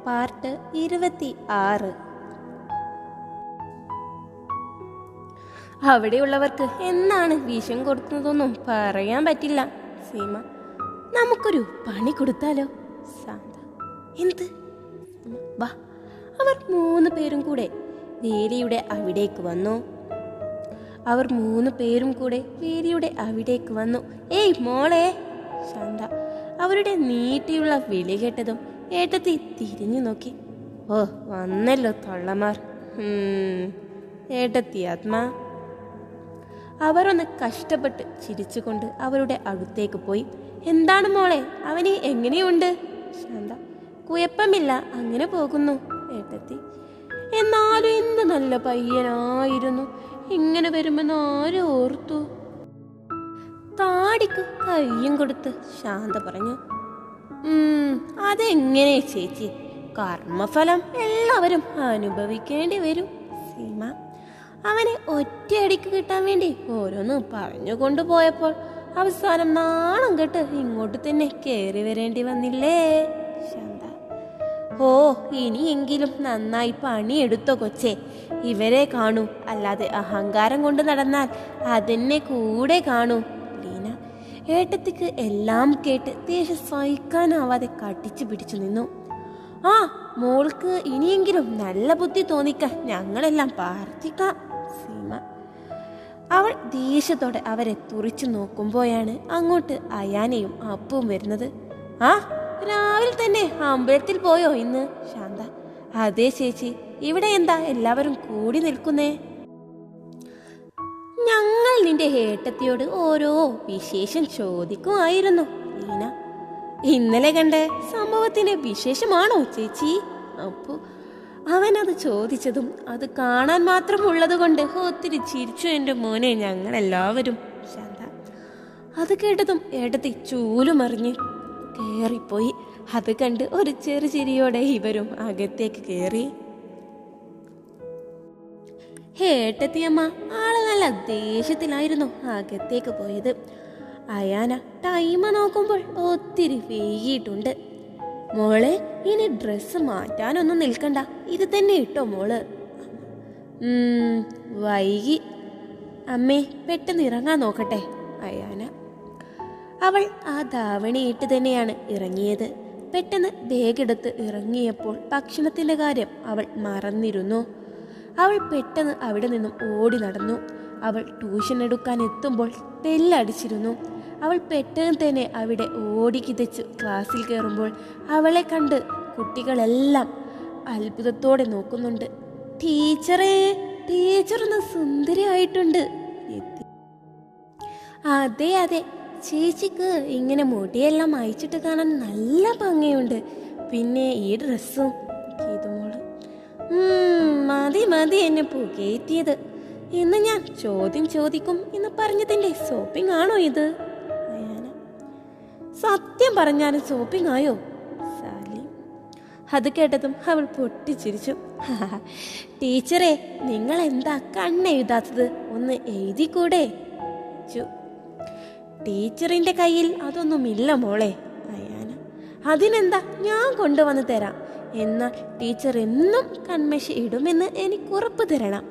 Part 26. അവിടെയുള്ളവർക്ക് എന്നാണ് വിഷം കൊടുത്തതൊന്നും പറയാൻ പറ്റില്ല. സീമ, നമുക്കൊരു പണി കൊടുത്താലോ? ശാന്ത, എന്ത്? വാ. അവർ 3 പേരും കൂടെ വേലിയുടെ അവിടേക്ക് വന്നു. ഏയ് മോളെ! ശാന്ത അവരുടെ നീട്ടിയുള്ള വിളി കേട്ടതും ഏട്ടത്തി തിരിഞ്ഞു നോക്കി. ഓ, വന്നല്ലോ തള്ളമാർ. ഏട്ടത്തി ആത്മാ. അവർ ഒന്ന് കഷ്ടപ്പെട്ട് ചിരിച്ചുകൊണ്ട് അവരുടെ അടുത്തേക്ക് പോയി. എന്താണ് മോളെ, അവന് എങ്ങനെയുണ്ട്? ശാന്ത, കുഴപ്പമില്ല, അങ്ങനെ പോകുന്നു. ഏട്ടത്തി, എന്നാലും എന്ത് നല്ല പയ്യനായിരുന്നു. ഇങ്ങനെ വരുമെന്ന് ആരും ഓർത്തു. താടിക്ക് കയ്യും കൊടുത്ത് ശാന്ത പറഞ്ഞു. അതെങ്ങനെ ചേച്ചി, കർമ്മഫലം എല്ലാവരും അനുഭവിക്കേണ്ടി വരും. സീമ, അവനെ ഒറ്റയടിക്ക് കിട്ടാൻ വേണ്ടി ഓരോന്ന് പറഞ്ഞു കൊണ്ടുപോയപ്പോൾ അവസാനം നാണം കെട്ട് ഇങ്ങോട്ട് തന്നെ കയറി വരേണ്ടി വന്നില്ലേ? ശാന്ത, ഓ, ഇനിയെങ്കിലും നന്നായി പണിയെടുത്തോ കൊച്ചേ. ഇവരെ കാണൂ, അല്ലാതെ അഹങ്കാരം കൊണ്ട് നടന്നാൽ അതെന്നെ കൂടെ കാണൂ. ലീന ഏട്ടത്തിക്ക് എല്ലാം കേട്ട് ദേഷ്യം സഹിക്കാനാവാതെ കടിച്ചു പിടിച്ചു നിന്നു. ആ, മോൾക്ക് ഇനിയെങ്കിലും നല്ല ബുദ്ധി തോന്നിക്കാൻ ഞങ്ങളെല്ലാം പ്രാർത്ഥിക്കാം. സീമ, അവൾ ദേഷ്യത്തോടെ അവരെ തുറിച്ചു നോക്കുമ്പോഴാണ് അങ്ങോട്ട് അയാനയും അപ്പും വരുന്നത്. ആ, രാവിലെ തന്നെ അമ്പലത്തിൽ പോയോ ഇന്ന്? ശാന്ത, അതെ ചേച്ചി. ഇവിടെ എന്താ എല്ലാവരും കൂടി നിൽക്കുന്നേ? ഞങ്ങൾ നിന്റെ ഏട്ടത്തിയോട് ഓരോ വിശേഷം ചോദിക്കുമായിരുന്നു. ലീന, ഇന്നലെ കണ്ട സംഭവത്തിന്റെ വിശേഷമാണോ ചേച്ചി? അപ്പു, അവനത് ചോദിച്ചതും അത് കാണാൻ മാത്രമുള്ളത് കൊണ്ട് ഒത്തിരി ചിരിച്ചു എൻ്റെ മോനെ ഞങ്ങളെല്ലാവരും. ശാന്ത, അത് കേട്ടതും ഏട്ടത്തി ചൂലുമറിഞ്ഞ് കയറിപ്പോയി. അത് കണ്ട് ഒരു ചെറുചിരിയോടെ ഇവരും അകത്തേക്ക് കയറി. ഏട്ടത്തിയമ്മ ആള് നല്ല ദേഷ്യത്തിലായിരുന്നു അകത്തേക്ക് പോയത്. അയാന ടൈം നോക്കുമ്പോൾ ഒത്തിരി വൈകിയിട്ടുണ്ട്. മോളെ, ഇനി ഡ്രസ്സ് മാറ്റാനൊന്നും നിൽക്കണ്ട, ഇത് തന്നെ ഇട്ടോ മോള്. വൈകി അമ്മേ, പെട്ടെന്ന് ഇറങ്ങാൻ നോക്കട്ടെ. അയാന. അവൾ ആ ധാവണിയിട്ട് തന്നെയാണ് ഇറങ്ങിയത്. പെട്ടെന്ന് ബാഗെടുത്ത് ഇറങ്ങിയപ്പോൾ ഭക്ഷണത്തിന്റെ കാര്യം അവൾ മറന്നിരുന്നു. അവൾ പെട്ടെന്ന് അവിടെ നിന്നും ഓടി നടന്നു. അവൾ ട്യൂഷൻ എടുക്കാൻ എത്തുമ്പോൾ ബെല്ലടിച്ചിരുന്നു. അവൾ പെട്ടെന്ന് തന്നെ അവിടെ ഓടി കിതച്ച് ക്ലാസ്സിൽ കയറുമ്പോൾ അവളെ കണ്ട് കുട്ടികളെല്ലാം അത്ഭുതത്തോടെ നോക്കുന്നുണ്ട്. ടീച്ചറേ, ടീച്ചറൊന്ന് സുന്ദരിയായിട്ടുണ്ട്. അതെ അതെ, ചേച്ചിക്ക് ഇങ്ങനെ മുടിയെല്ലാം അയച്ചിട്ട് കാണാൻ നല്ല ഭംഗിയുണ്ട്. പിന്നെ ഈ ഡ്രസ്സും. ഗീതുമോള്, മതി മതി എന്നെ പുകയറ്റിയത്. ഇന്ന് ഞാൻ ചോദ്യം ചോദിക്കും എന്ന് പറഞ്ഞതിന്റെ ഷോപ്പിംഗ് ആണോ ഇത്? അയാന, സത്യം പറഞ്ഞാലും ഷോപ്പിംഗ് ആയോ? സാലി. അത് കേട്ടതും അവൾ പൊട്ടിച്ചിരിച്ചു. ടീച്ചറെ, നിങ്ങൾ എന്താ കണ്ണെഴുതാത്തത്? ഒന്ന് എഴുതിക്കൂടെ? ടീച്ചറിന്റെ കയ്യിൽ അതൊന്നുമില്ല മോളെ. അയാന, അതിനെന്താ, ഞാൻ കൊണ്ടുവന്ന് തരാം. എന്നാൽ ടീച്ചർ എന്നും കൺമഷി ഇടുമെന്ന് എനിക്ക് ഉറപ്പ് തരണം.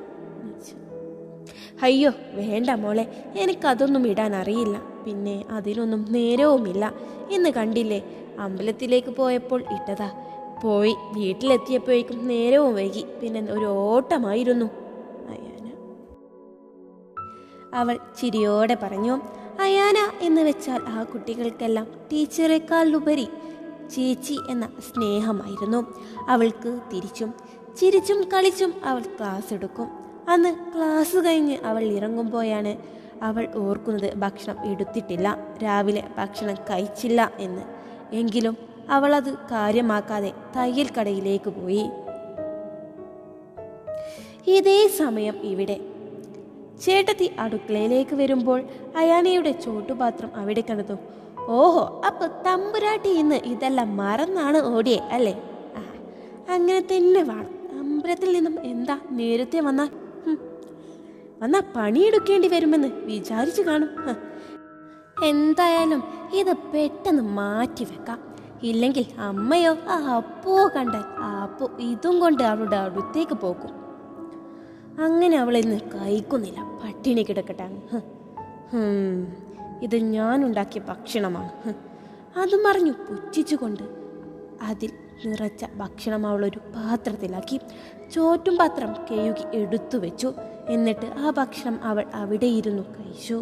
അയ്യോ വേണ്ട മോളെ, എനിക്കതൊന്നും ഇടാൻ അറിയില്ല. പിന്നെ അതിനൊന്നും നേരവുമില്ല. ഇന്ന് കണ്ടില്ലേ, അമ്പലത്തിലേക്ക് പോയപ്പോൾ ഇട്ടതാ. പോയി വീട്ടിലെത്തിയപ്പോഴേക്കും നേരവും വൈകി. പിന്നെ ഒരു ഓട്ടമായിരുന്നു. അയാന. അവൾ ചിരിയോടെ പറഞ്ഞു. അയാന എന്ന് വെച്ചാൽ ആ കുട്ടികൾക്കെല്ലാം ടീച്ചറേക്കാൾ ഉപരി ചേച്ചി എന്ന സ്നേഹമായിരുന്നു. അവൾക്ക് തിരിച്ചും ചിരിച്ചും കളിച്ചും അവൾ ക്ലാസ് എടുക്കും. അന്ന് ക്ലാസ് കഴിഞ്ഞ് അവൾ ഇറങ്ങുമ്പോഴാണ് അവൾ ഓർക്കുന്നത് ഭക്ഷണം എടുത്തിട്ടില്ല, രാവിലെ ഭക്ഷണം കഴിച്ചില്ല എന്ന്. എങ്കിലും അവളത് കാര്യമാക്കാതെ തയ്യൽ കടയിലേക്ക് പോയി. ഇതേ സമയം ഇവിടെ ചേട്ടത്തി അടുക്കളയിലേക്ക് വരുമ്പോൾ അയാനയുടെ ചോട്ടുപാത്രം അവിടെ കണ്ടതും, ഓഹോ, അപ്പൊ തമ്പുരാട്ടി ഇന്ന് ഇതെല്ലാം മറന്നാണ് ഓടിയേ അല്ലേ? അങ്ങനെ തന്നെ വേണം. അമ്പലത്തിൽ നിന്നും എന്താ നേരത്തെ വന്നാ പണിയെടുക്കേണ്ടി വരുമെന്ന് വിചാരിച്ചു കാണും. എന്തായാലും ഇത് പെട്ടെന്ന് മാറ്റി വെക്കാം. ഇല്ലെങ്കിൽ അമ്മയോ ആ അപ്പോ കണ്ടാൽ ആ അപ്പോ ഇതും കൊണ്ട് അവളുടെ അടുത്തേക്ക് പോകും. അങ്ങനെ അവൾ ഇന്ന് കഴിക്കുന്നില്ല, പട്ടിണി കിടക്കട്ടെ അങ്ങ്. ഇത് ഞാൻ ഉണ്ടാക്കിയ ഭക്ഷണമാണ്. അതും പറഞ്ഞു പുച്ഛിച്ചുകൊണ്ട് അതിൽ നിറച്ച ഭക്ഷണം അവളൊരു പാത്രത്തിലാക്കി ചോറ്റും പാത്രം കഴുകി എടുത്തു വെച്ചു. എന്നിട്ട് ആ ഭക്ഷണം അവൾ അവിടെ ഇരുന്നു കഴിച്ചു.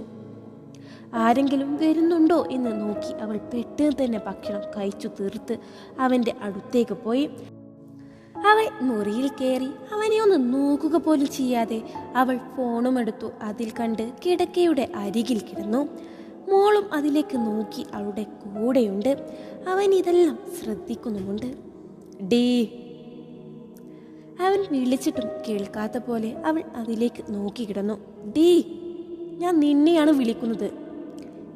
ആരെങ്കിലും വരുന്നുണ്ടോ എന്ന് നോക്കി അവൾ പെട്ടെന്ന് തന്നെ ഭക്ഷണം കഴിച്ചു തീർത്ത് അവൻ്റെ അടുത്തേക്ക് പോയി. അവൾ മുറിയിൽ കയറി അവനെ ഒന്ന് നോക്കുക പോലും ചെയ്യാതെ അവൾ ഫോണും എടുത്തു അതിൽ കണ്ട് കിടക്കയുടെ അരികിൽ കിടന്നു. മോളും അതിലേക്ക് നോക്കി അവളുടെ കൂടെയുണ്ട്. അവൻ ഇതെല്ലാം ശ്രദ്ധിക്കുന്നുമുണ്ട്. ഡീ, അവൻ വിളിച്ചിട്ടും കേൾക്കാത്ത പോലെ അവൾ അതിലേക്ക് നോക്കി കിടന്നു. ഡീ, ഞാൻ നിന്നെയാണ് വിളിക്കുന്നത്.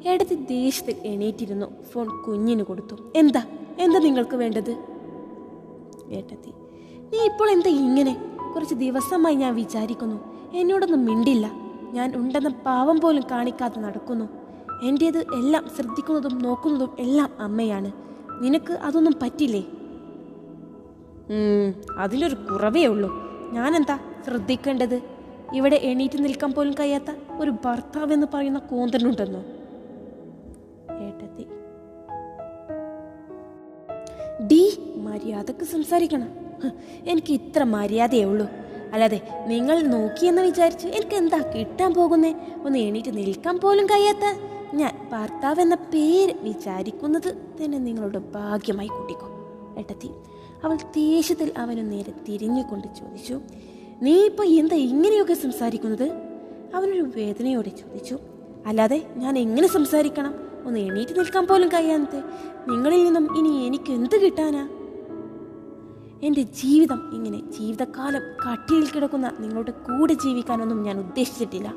ഏടത്തി ദേഷ്യത്തിൽ എണീറ്റിരുന്നു. ഫോൺ കുഞ്ഞിന് കൊടുത്തു. എന്താ നിങ്ങൾക്ക് വേണ്ടത്? ഏട്ടത്തി, നീ ഇപ്പോൾ എന്താ ഇങ്ങനെ? കുറച്ച് ദിവസമായി ഞാൻ വിചാരിക്കുന്നു, എന്നോടൊന്നും മിണ്ടില്ല. ഞാൻ ഉണ്ടെന്ന പാവം പോലും കാണിക്കാതെ നടക്കുന്നു. എൻ്റേത് എല്ലാം ശ്രദ്ധിക്കുന്നതും നോക്കുന്നതും എല്ലാം അമ്മയാണ്. നിനക്ക് അതൊന്നും പറ്റില്ലേ? അതിലൊരു കുറവേ ഉള്ളൂ. ഞാനെന്താ ശ്രദ്ധിക്കേണ്ടത്? ഇവിടെ എണീറ്റ് നിൽക്കാൻ പോലും കഴിയാത്ത ഒരു ഭർത്താവെന്ന് പറയുന്ന കോന്തനുണ്ടെന്നോ? ഏട്ടത്തി, ഡീ, മര്യാദക്ക് സംസാരിക്കണം. എനിക്ക് ഇത്ര മര്യാദയേ ഉള്ളൂ. അല്ലാതെ നിങ്ങൾ നോക്കിയെന്ന് വിചാരിച്ച് എനിക്ക് എന്താ കിട്ടാൻ പോകുന്നേ? ഒന്ന് എണീറ്റ് നിൽക്കാൻ പോലും കഴിയാത്ത ഞാൻ ഭർത്താവ് എന്ന പേര് വിചാരിക്കുന്നത് തന്നെ നിങ്ങളുടെ ഭാഗ്യമായി കൂട്ടിക്കോ. ഏട്ടത്തി, അവൾ ദേഷ്യത്തിൽ അവന് നേരെ തിരിഞ്ഞുകൊണ്ട് ചോദിച്ചു. നീ ഇപ്പോൾ എന്താ ഇങ്ങനെയൊക്കെ സംസാരിക്കുന്നത്? അവനൊരു വേദനയോടെ ചോദിച്ചു. അല്ലാതെ ഞാൻ എങ്ങനെ സംസാരിക്കണം? ഒന്ന് എണീറ്റ് നിൽക്കാൻ പോലും കഴിയാതെ നിങ്ങളിൽ നിന്നും ഇനി എനിക്ക് എന്ത് കിട്ടാനാ? എൻ്റെ ജീവിതം ഇങ്ങനെ ജീവിതകാലം കട്ടിയിൽ കിടക്കുന്ന നിങ്ങളുടെ കൂടെ ജീവിക്കാനൊന്നും ഞാൻ ഉദ്ദേശിച്ചിട്ടില്ല.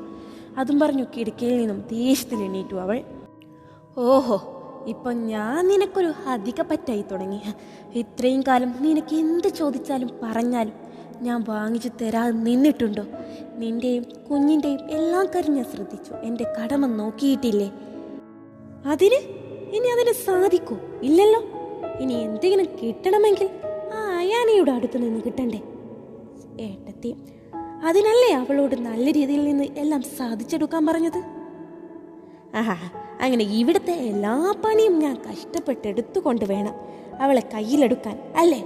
അതും പറഞ്ഞു കിടക്കയിൽ നിന്നും ദേഷ്യത്തിൽ എണീറ്റു അവൾ. ഓഹോ, ഇപ്പം ഞാൻ നിനക്കൊരു അധിക പറ്റായി തുടങ്ങി. ഇത്രയും കാലം നിനക്ക് എന്ത് ചോദിച്ചാലും പറഞ്ഞാലും ഞാൻ വാങ്ങിച്ചു തരാതെ നിന്നിട്ടുണ്ടോ? നിൻ്റെയും കുഞ്ഞിൻ്റെയും എല്ലാം കാര്യം ഞാൻ ശ്രദ്ധിച്ചു. എൻ്റെ കടമ നോക്കിയിട്ടില്ലേ? ഇനി അതിന് സാധിക്കൂ? ഇല്ലല്ലോ. ഇനി എന്തെങ്കിലും കിട്ടണമെങ്കിൽ ആ അയാനയുടെ അടുത്ത് നിന്ന് കിട്ടണ്ടേ? ഏട്ടത്തി, അതിനല്ലേ അവളോട് നല്ല രീതിയിൽ നിന്ന് എല്ലാം സാധിച്ചെടുക്കാൻ പറഞ്ഞത്? ആഹാ, അങ്ങനെ ഇവിടുത്തെ എല്ലാ പണിയും ഞാൻ കഷ്ടപ്പെട്ടെടുത്തുകൊണ്ട് വേണം അവളെ കയ്യിലെടുക്കാൻ അല്ലേ?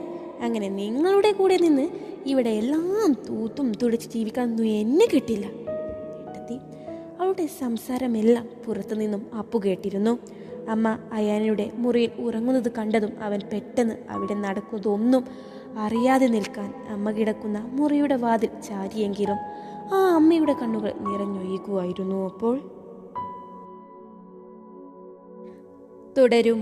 അങ്ങനെ നിങ്ങളുടെ കൂടെ നിന്ന് ഇവിടെ എല്ലാം തൂത്തും തുടിച്ച് ജീവിക്കാനൊന്നും എന്നെ കിട്ടില്ല. ഏട്ടത്തി, അവളുടെ സംസാരമെല്ലാം പുറത്തു നിന്നും അപ്പു കേട്ടിരുന്നു. അമ്മ അയാനയുടെ മുറിയിൽ ഉറങ്ങുന്നത് കണ്ടതും അവൻ പെട്ടെന്ന് അവിടെ നടക്കുന്നതൊന്നും അറിയാതെ നിൽക്കാൻ അമ്മ കിടക്കുന്ന മുറിയുടെ വാതിൽ ചാരിയെങ്കിലും ആ അമ്മയുടെ കണ്ണുകൾ നിറഞ്ഞൊഴുകുമായിരുന്നു. അപ്പോൾ തുടരും.